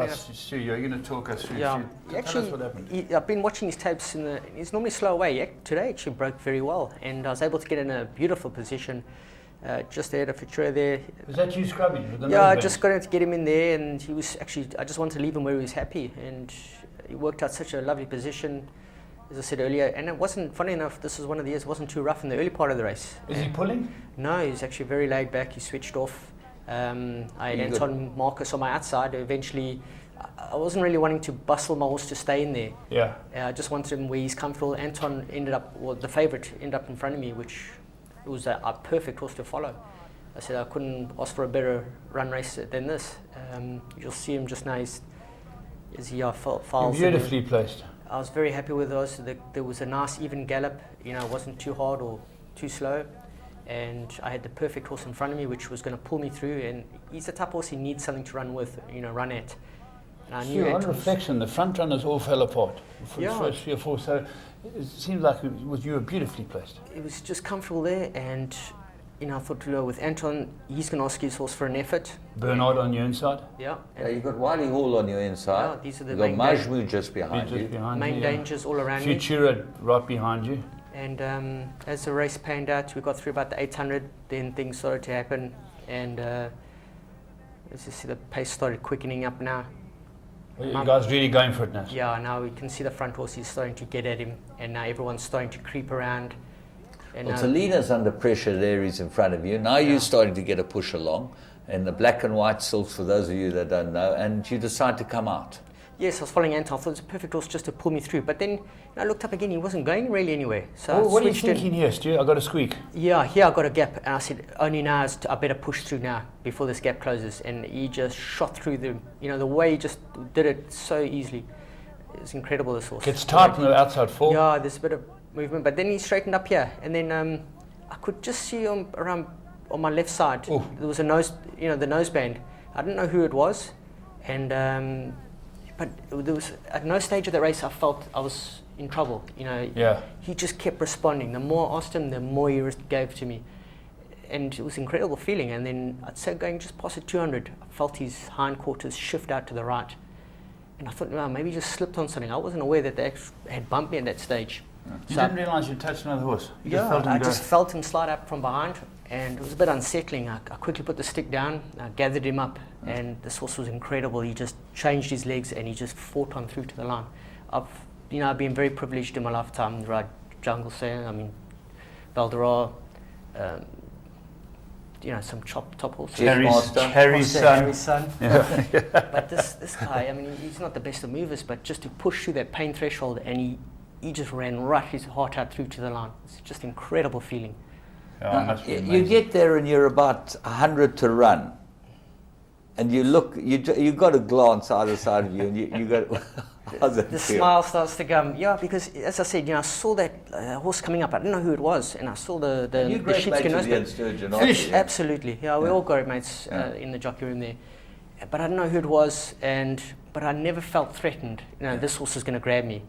Stu, you're going to talk us through. Yeah, Tell us what happened. I've been watching his tapes, he's normally slow away. Today actually broke very well, and I was able to get in a beautiful position just ahead of Futura there. Was that you scrubbing with the Yeah, I just got to get him in there, and he was actually, I just wanted to leave him where he was happy, and he worked out such a lovely position, as I said earlier. And it wasn't, funny enough, this was one of the years, it wasn't too rough in the early part of the race. Is he pulling? No, he's actually very laid back, he switched off. I had Anton Marcus on my outside. Eventually, I wasn't really wanting to bustle my horse to stay in there. Yeah. I just wanted him where he's comfortable. Anton ended up, well, the favourite ended up in front of me, which was a perfect horse to follow. I said I couldn't ask for a better run race than this. You'll see him just now. He files. Beautifully placed. I was very happy with those. There was a nice even gallop. You know, it wasn't too hard or too slow. And I had the perfect horse in front of me, which was going to pull me through. And he's the type of horse he needs something to run with, you know, run at. And I So knew on Anton was- reflection, the front runners all fell apart for Yeah. the first 3 or 4. So it seemed like you were beautifully placed. it was just comfortable there, and I thought, with Anton, he's going to ask his horse for an effort. Bernard on your inside. Yeah. Yeah, you've got Wiley Hall on your inside. Yeah, these are the You've got main Majmu just behind you. main dangers all around me. Futura right behind you. And as the race panned out, we got through about the 800, then things started to happen, and as you see, the pace started quickening up now. Well, you guys really going for it now. Yeah, now we can see the front horses starting to get at him, and now everyone's starting to creep around. And Well, Selena's under pressure there, he's in front of you. Now you're starting to get a push along, and the black and white silks, for those of you that don't know, and you decide to come out. yes, I was following Anton. I thought it was a perfect horse just to pull me through. But then I looked up again, he wasn't going really anywhere. So I What are you switched in. thinking here, Stu? I got a squeak. Yeah, here I got a gap, and I said, only now I better push through now before this gap closes. And he just shot through the way he just did it so easily. It was incredible, this horse. Gets tight on the outside four. Yeah, there's a bit of movement, but then he straightened up here, and then I could just see around on my left side there was a nose, the noseband. I didn't know who it was, and but there was at no stage of the race I felt I was in trouble. Yeah. He just kept responding. The more I asked him, the more he gave to me, and it was an incredible feeling. And then I'd say going just past the 200, I felt his hindquarters shift out to the right, and I thought, well, maybe he just slipped on something. I wasn't aware that they had bumped me at that stage. You didn't realise you touched another horse? You just Yeah, felt him I go. just felt him slide up from behind, and it was a bit unsettling. I quickly put the stick down, I gathered him up, and this horse was incredible. He just changed his legs, and he just fought on through to the line. I've been very privileged in my lifetime to ride Jungle Sail, Valderar, some top horses. Harry's son. Yeah. But this guy, he's not the best of movers, but just to push through that pain threshold, and he just ran right his heart out through to the line. It's just an incredible feeling. You get there and you're about 100 to run, and you look, you got to glance either side of you, and you got. How's it The feel? smile starts to come. Yeah, because as I said, I saw that horse coming up. I didn't know who it was, and I saw the You great sheepskin mates with Ian noseband. Sturgeon, aren't you? Absolutely. Yeah, we're all great mates in the jockey room there. But I didn't know who it was, but I never felt threatened. This horse is going to grab me.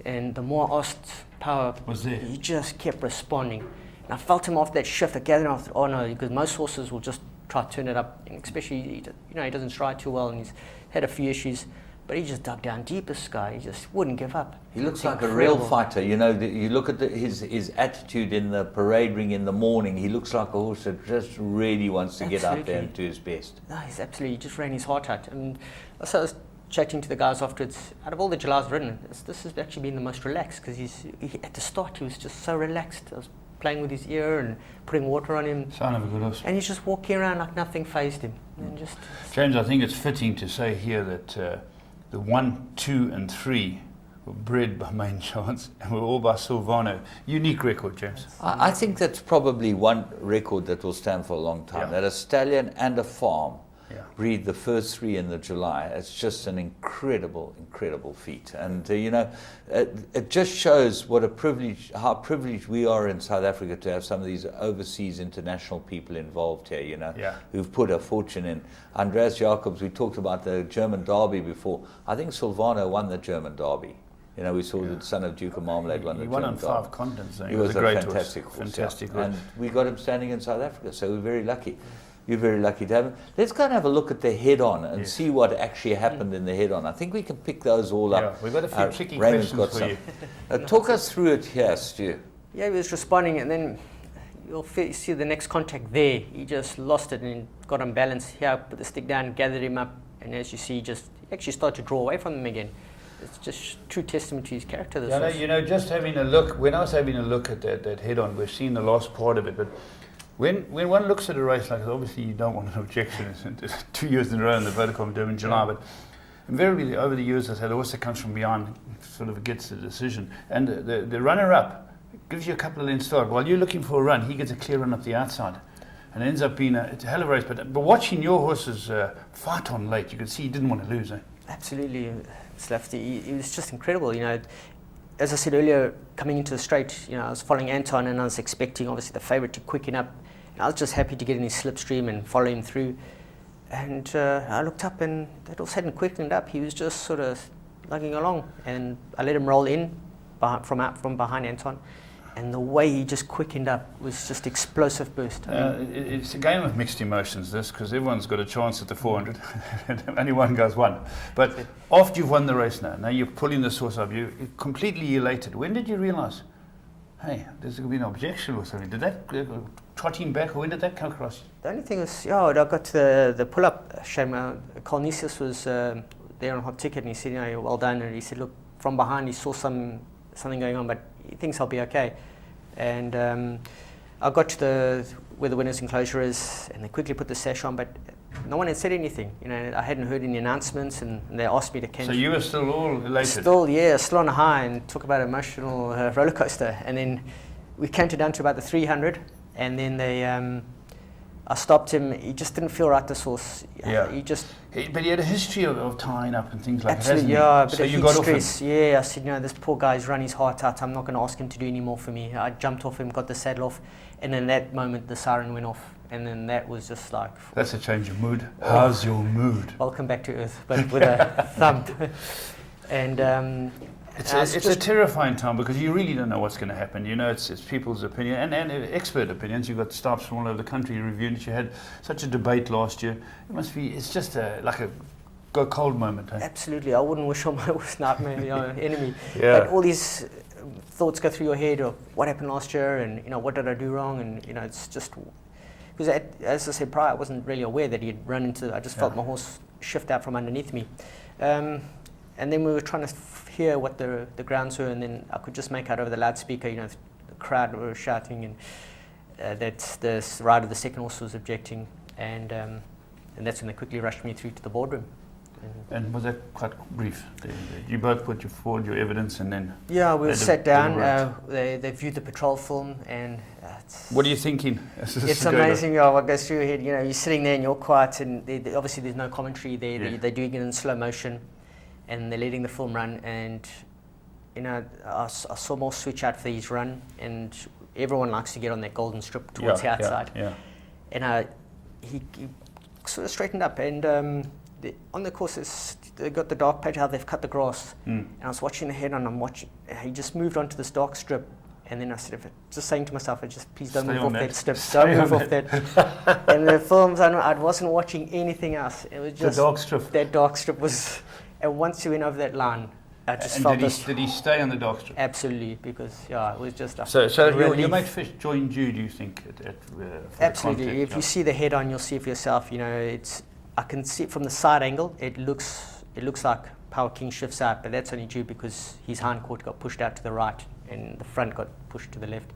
And the more I asked Power, he just kept responding. And I felt him after that shift. I gathered him after, oh no, because most horses will just try to turn it up. And especially, he doesn't stride too well, and he's had a few issues. But he just dug down deep, this guy. He just wouldn't give up. He looks like a real fighter. You look at his attitude in the parade ring in the morning. He looks like a horse that just really wants to get out there and do his best. No, he's absolutely, he just ran his heart out. And so I was chatting to the guys afterwards. Out of all the July I've ridden, this has actually been the most relaxed, because at the start he was just so relaxed. I was playing with his ear and putting water on him. Sign of a good horse. And he's just walking around like nothing fazed him. And just James, I think it's fitting to say here that the 1, 2 and 3 were bred by Main Chance and were all by Silvano. Unique record, James. I think that's probably one record that will stand for a long time. That a stallion and a farm breed the first 3 in the July. It's just an incredible, incredible feat. And it just shows what how privileged we are in South Africa to have some of these overseas international people involved here, who've put a fortune in. Andreas Jacobs, we talked about the German Derby before. I think Silvano won the German Derby. We saw the son of Duke of Marmalade won the German Derby. He won on 5 continents. He was a great fantastic horse. Fantastic horse. And we got him standing in South Africa, so we're very lucky. You're very lucky to have him. Let's go and have a look at the head-on and see what actually happened in the head-on. I think we can pick those all up. We've got a few tricky Raymond's questions got for some. Talk us through it here, Stu. Yeah, he was responding, and then you'll see the next contact there. He just lost it and got unbalanced. Here, put the stick down, gathered him up, and as you see, he actually started to draw away from him again. It's just true testament to his character. This horse. Just having a look, when I was having a look at that head-on, we've seen the last part of it, but when one looks at a race like this, obviously you don't want an objection. It's 2 years in a row in the Vodacom Durban July, but invariably over the years I've had a horse that comes from behind, sort of gets the decision. And the runner-up gives you a couple of lengths start. While you're looking for a run, he gets a clear run up the outside. And it ends up being it's a hell of a race. But watching your horses fight on late, you can see he didn't want to lose. Absolutely, Slafty. He was just incredible. As I said earlier, coming into the straight, I was following Anton, and I was expecting, obviously, the favourite to quicken up. And I was just happy to get in his slipstream and follow him through. And I looked up and that all hadn't quickened up. He was just sort of lugging along, and I let him roll in from behind Anton. And the way he just quickened up was just explosive burst. It's a game of mixed emotions, this, because everyone's got a chance at the 400. Only one guy's won. But after you've won the race now you're pulling the horse up, you're completely elated. When did you realise, hey, there's going to be an objection or something? Did that trot him back, or when did that come across? The only thing was, I got to the pull-up. Cornelius was there on hot ticket, and he said, well done. And he said, look, from behind he saw something going on, but he thinks I'll be okay. And I got to where the winner's enclosure is, and they quickly put the sash on, but no one had said anything. I hadn't heard any announcements, and they asked me to cancel. So you were still all elated? Still on a high, and talk about emotional roller coaster. And then we counted down to about the 300, and then I stopped him. He just didn't feel right, this horse. Yeah. But he had a history of tying up and things like that. Absolutely, yeah. But so you got stress. off him. Yeah, I said, this poor guy's run his heart out. I'm not going to ask him to do any more for me. I jumped off him, got the saddle off, and in that moment the siren went off, and then that was just like. That's a change of mood. How's your mood? Welcome back to earth, but with a thump. And it's a terrifying time, because you really don't know what's going to happen. It's people's opinion and expert opinions. You've got staffs from all over the country reviewing it. You had such a debate last year. It's just like a go cold moment. Eh? Absolutely. I wouldn't wish on my worst nightmare enemy. Yeah. But all these thoughts go through your head of what happened last year, and what did I do wrong, and it's just because as I said prior, I wasn't really aware that he had run into. I just felt my horse shift out from underneath me. And then we were trying to hear what the grounds were, and then I could just make out over the loudspeaker, the crowd were shouting, and that the rider of the second horse was objecting, and that's when they quickly rushed me through to the boardroom. And was that quite brief? You both put forward your evidence, and then... Yeah, we sat down, they viewed the patrol film, and... what are you thinking? It's amazing what goes through your head. You're sitting there and you're quiet, and obviously there's no commentary there. Yeah. They're doing it in slow motion, and they're letting the film run, and I saw Morse switch out for his run, and everyone likes to get on that golden strip towards the outside. Yeah. And he sort of straightened up, and on the courses they got the dark patch, how they've cut the grass, and I was watching the head on, he just moved onto this dark strip, and then I said, just saying to myself, please don't move off that strip, don't move off that. And the films, I wasn't watching anything else. It was just the dark strip. That dark strip was, and once you went over that line, I just felt did he stay on the dark strip? Absolutely, because it was just a So your mate Fish joined you, do you think? Absolutely. If you see the head on, you'll see for yourself. I can see it from the side angle. It looks like Power King shifts out, but that's only due because his hindquarter got pushed out to the right and the front got pushed to the left.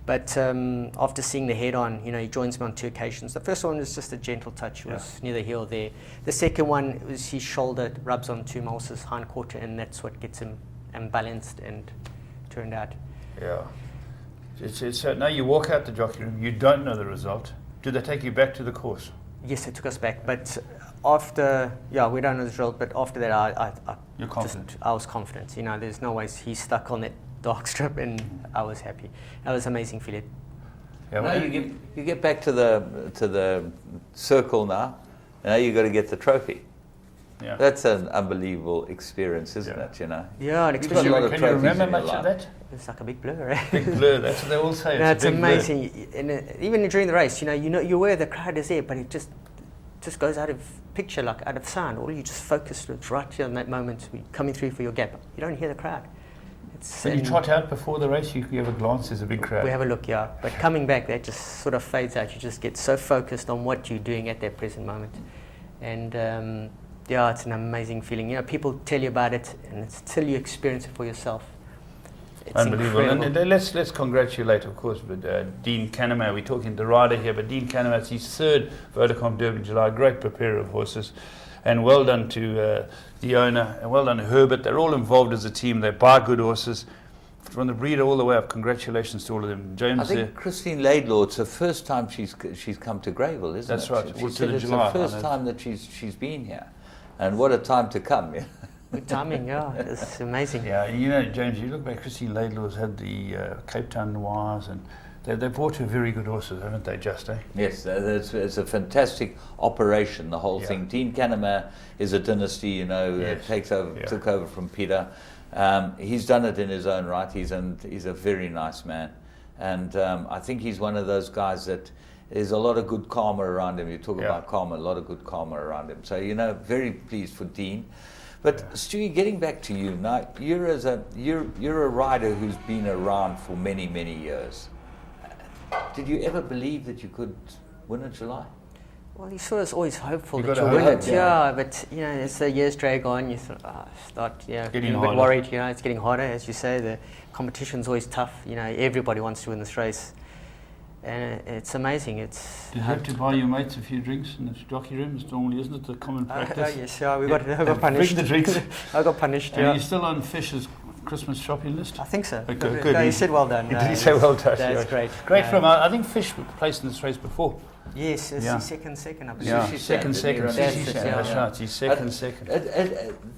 But after seeing the head on, he joins me on 2 occasions. The first one was just a gentle touch. It was neither here or there. The second one was his shoulder rubs onto Morse's hindquarter, and that's what gets him unbalanced and turned out. Yeah. So now you walk out the jockey room, you don't know the result. Do they take you back to the course? Yes, they took us back, but after, we don't know the result, but after that, You're confident? I was confident. There's no ways he's stuck on that dark strip, and I was happy. That was amazing feeling. Yeah, now you get back to the circle now, and now you've got to get the trophy. Yeah. That's an unbelievable experience, isn't it? Yeah, and especially can you remember much of that? It's like a big blur, right? Big blur. That's what they all say. It's amazing. And even during the race, you're aware the crowd is there, but it just goes out of picture, like out of sound. All you just focus right here in that moment, coming through for your gap. You don't hear the crowd. When you trot out before the race, you have a glance. There's a big crowd. We have a look, yeah. But coming back, that just sort of fades out. You just get so focused on what you're doing at that present moment, and it's an amazing feeling. People tell you about it, and it's till you experience it for yourself. It's unbelievable. Incredible. And let's congratulate, of course, with Dean Canema. We're talking the rider here, but Dean Canema, it's his 3rd Vodacom Derby in July. Great preparer of horses, and well done to the owner, and well done to Herbert. They're all involved as a team. They buy good horses from the breeder all the way up. Congratulations to all of them. James, I think Christine Laidlaw, it's the first time she's come to Greyville, isn't it? That's right. She said it's the first time that she's been here, and what a time to come! Yeah. Good timing, it's amazing. Yeah, James, you look back, Christine Laidlaw's had the Cape Town Noirs, and They brought two very good horses, haven't they, Just, eh? Yes, it's a fantastic operation, the whole thing. Dean Canema is a dynasty, you know, took over from Peter. He's done it in his own right. He's a very nice man. And I think he's one of those guys that there's a lot of good karma around him. You talk about karma, a lot of good karma around him. So, you know, very pleased for Dean. But Stewie, getting back to you now, you're a rider who's been around for many, many years. Did you ever believe that you could win in July? Well, you sort of always hopeful You that gotta you'll win hope, it. Yeah, but you know, as the years drag on, you start getting a bit harder. worried. You know, it's getting harder, as you say. The competition's always tough. You know, everybody wants to win this race, and it's amazing. Did you have to buy your mates a few drinks in the jockey room? It's normally, isn't it, the common practice? Oh yes, yeah, we got punished. Bring the drinks. I got punished. And yeah. are you still on Fish's Christmas shopping list? I think so. Okay, good. No, you said well done. Did he say well done? That's great. Great from I think Fish placed in this race before. Yes, it's his second, I believe. Yeah, second. That's right. He's second.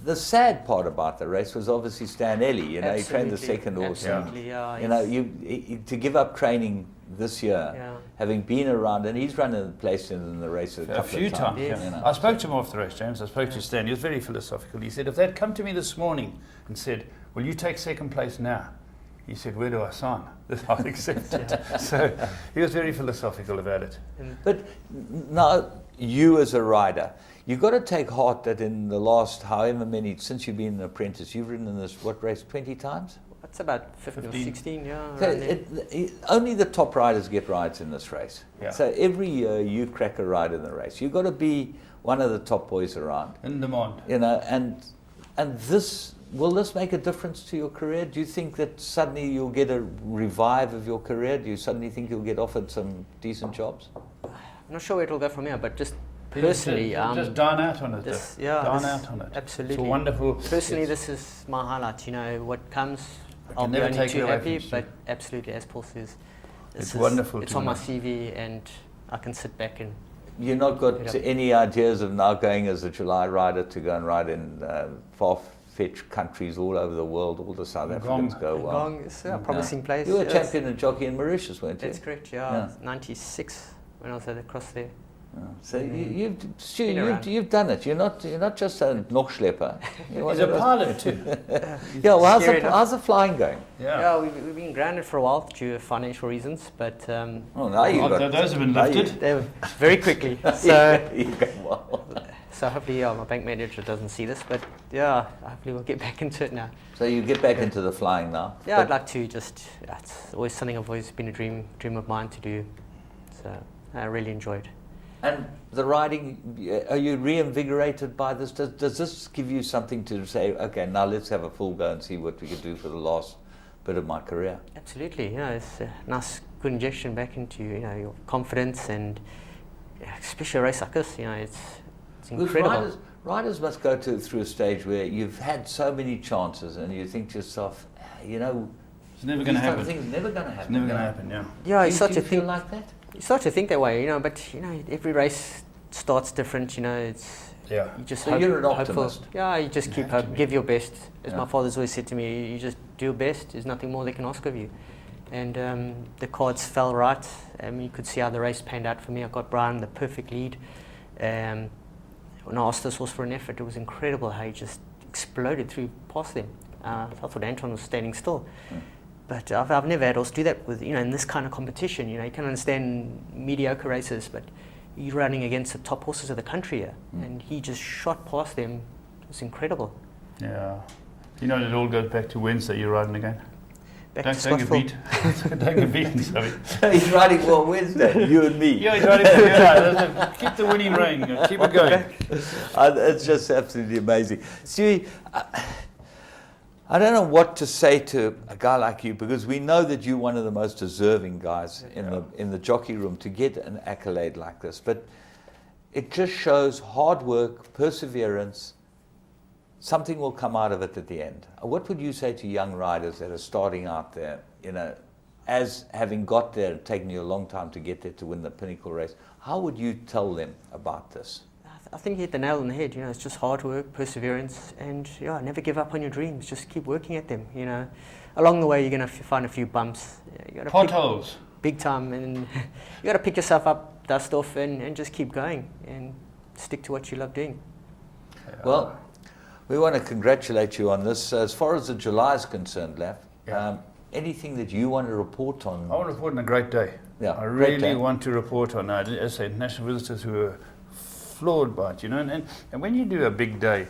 The sad part about the race was obviously Stan Ellie. You know, he trained the second horse. Absolutely, You know, to give up training this year, having been around, and he's run the place in the race a few times. You know. I spoke to him after the race, James. I spoke to Stan. He was very philosophical. He said, if they'd come to me this morning and said, will you take second place now? He said, where do I sign? I'll accept it. So he was very philosophical about it. But now, you as a rider, you've got to take heart that in the last however many, since you've been an apprentice, you've ridden in this, what race, 20 times? That's about 15 or 16, yeah. So only the top riders get rides in this race. Yeah. So every year you crack a ride in the race. You've got to be one of the top boys around. In demand. You know, and this, will this make a difference to your career? Do you think that suddenly you'll get a revive of your career? Do you suddenly think you'll get offered some decent jobs? I'm not sure where it'll go from here, but just personally, just dine out on it. Dine out on it. Absolutely. It's a wonderful. Personally, this is my highlight. You know, what comes, I'll be never only take it too away happy. from But absolutely, as Paul says, It's wonderful. It's on my CV, and I can sit back and. You're not got any ideas of now going as a July rider to go and ride in far-fetched countries all over the world? All the South Africans go well. Gong is a promising place. You were a champion and jockey in Mauritius, weren't you? That's correct. Yeah, 96 when I was across there. So you've done it. You're not just a Nochschlepper. He's a pilot too. Yeah. Well, how's the flying going? Yeah, we've been grounded for a while due to financial reasons, but those have been lifted. They were very quickly. So hopefully, my bank manager doesn't see this, but yeah, hopefully we'll get back into it now. So you get back into the flying now? Yeah, I'd like to. Just it's always something I've always been a dream of mine to do. So I really enjoyed. And the riding, are you reinvigorated by this? Does this give you something to say, okay, now let's have a full go and see what we can do for the last bit of my career? Absolutely, it's a nice, good injection back into your confidence, and especially a race like this, it's incredible. Riders must go through a stage where you've had so many chances and you think to yourself, it's never going to happen. It's never going to happen. It's never going to happen, yeah. Yeah, you feel like that? You start to think that way, but every race starts different, it's you just so you're an optimist. Yeah, you just give your best. As my father's always said to me, you just do your best. There's nothing more they can ask of you. And the cards fell right. You could see how the race panned out for me. I got Brian the perfect lead. When I asked this horse for an effort, it was incredible how he just exploded through past them. I thought Anton was standing still. But I've never had horse do that with, in this kind of competition. You can understand mediocre races, but you're running against the top horses of the country here. And he just shot past them. It was incredible. Yeah. It all goes back to Wednesday. You're riding again. Don't get beat. Don't get beaten, sorry. He's riding for Wednesday, you and me. Yeah, he's riding for keep the winning rein. Keep it going. It's just absolutely amazing. Stewie, I don't know what to say to a guy like you, because we know that you're one of the most deserving guys in the jockey room to get an accolade like this. But it just shows hard work, perseverance. Something will come out of it at the end. What would you say to young riders that are starting out there, as having got there, taking you a long time to get there to win the Pinnacle race? How would you tell them about this? I think you hit the nail on the head. It's just hard work, perseverance, and never give up on your dreams. Just keep working at them. Along the way you're going to find a few bumps. Potholes. big time. And you got to pick yourself up, dust off, and just keep going and stick to what you love doing. Well, we want to congratulate you on this. As far as the July is concerned, Laf, anything that you want to report on? I want to report on a great day. Yeah, I really want to report on, as I say, international visitors who are floored by it, you know. And when you do a big day,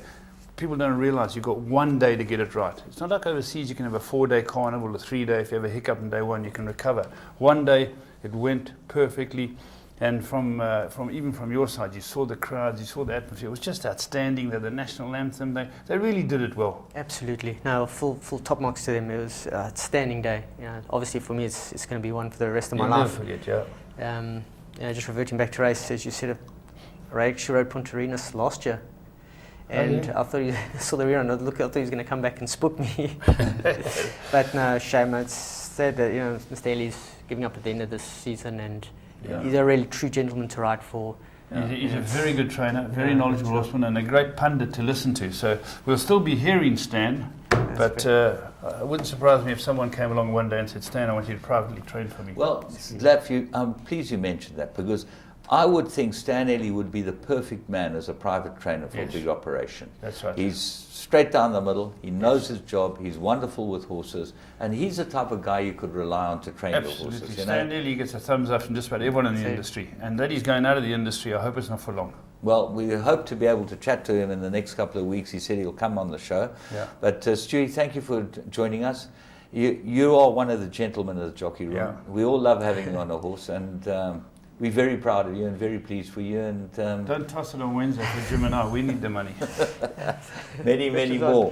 people don't realise you've got one day to get it right. It's not like overseas you can have a 4-day carnival, a 3-day. If you have a hiccup on day one, you can recover. One day, it went perfectly. And even from your side, you saw the crowds, you saw the atmosphere. It was just outstanding. The national anthem, they really did it well. Absolutely. No, full top marks to them. It was an outstanding day. You know, obviously for me, it's going to be one for the rest of my life. Never forget, yeah. You know, just reverting back to race, as you said, I actually rode Punta Arenas last year. And I thought I saw the rear and I thought he was going to come back and spook me. But no, shame. It's sad that, you know, Mr. Ellie's giving up at the end of this season, and he's a really true gentleman to ride for. He's a very good trainer, very knowledgeable horseman, and a great pundit to listen to. So we'll still be hearing Stan, but it wouldn't surprise me if someone came along one day and said, Stan, I want you to privately train for me. Well, Laf, I'm pleased you mentioned that, because I would think Stan Ely would be the perfect man as a private trainer for a big operation. That's right. He's straight down the middle, he knows his job, he's wonderful with horses, and he's the type of guy you could rely on to train your horses. You Stan Ely gets a thumbs up from just about everyone in the industry, and that he's going out of the industry, I hope it's not for long. Well, we hope to be able to chat to him in the next couple of weeks. He said he'll come on the show. Yeah. But Stewie, thank you for joining us. You are one of the gentlemen of the jockey room. Yeah. We all love having you on a horse, and we're very proud of you and very pleased for you. And don't toss it on Wednesday for Jim and I. We need the money. many more.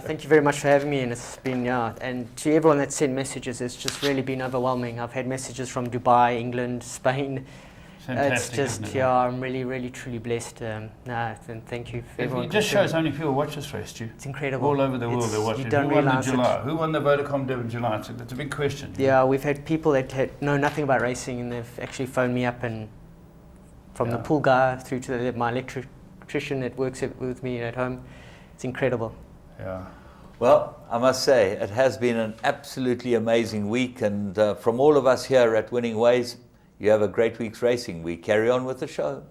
Thank you very much for having me, and it's been and to everyone that sent messages, it's just really been overwhelming. I've had messages from Dubai, England, Spain. Fantastic, it's just I'm really truly blessed. And thank you for everyone. It just shows how many people watch this race, Stu. It's incredible. All over the world they're watching. You don't Who won the realise July? Who won the Vodacom Deb in July? That's a big question. Yeah, we've had people that know nothing about racing, and they've actually phoned me up, and from the pool guy through to my electrician that works with me at home. It's incredible. Yeah. Well, I must say, it has been an absolutely amazing week, and from all of us here at Winning Ways, you have a great week's racing. We carry on with the show.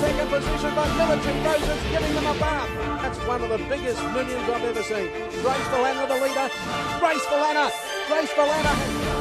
Second position, but Military Roses giving them a bath. That's one of the biggest millions I've ever seen. Grace Valana, the leader. Grace Valana has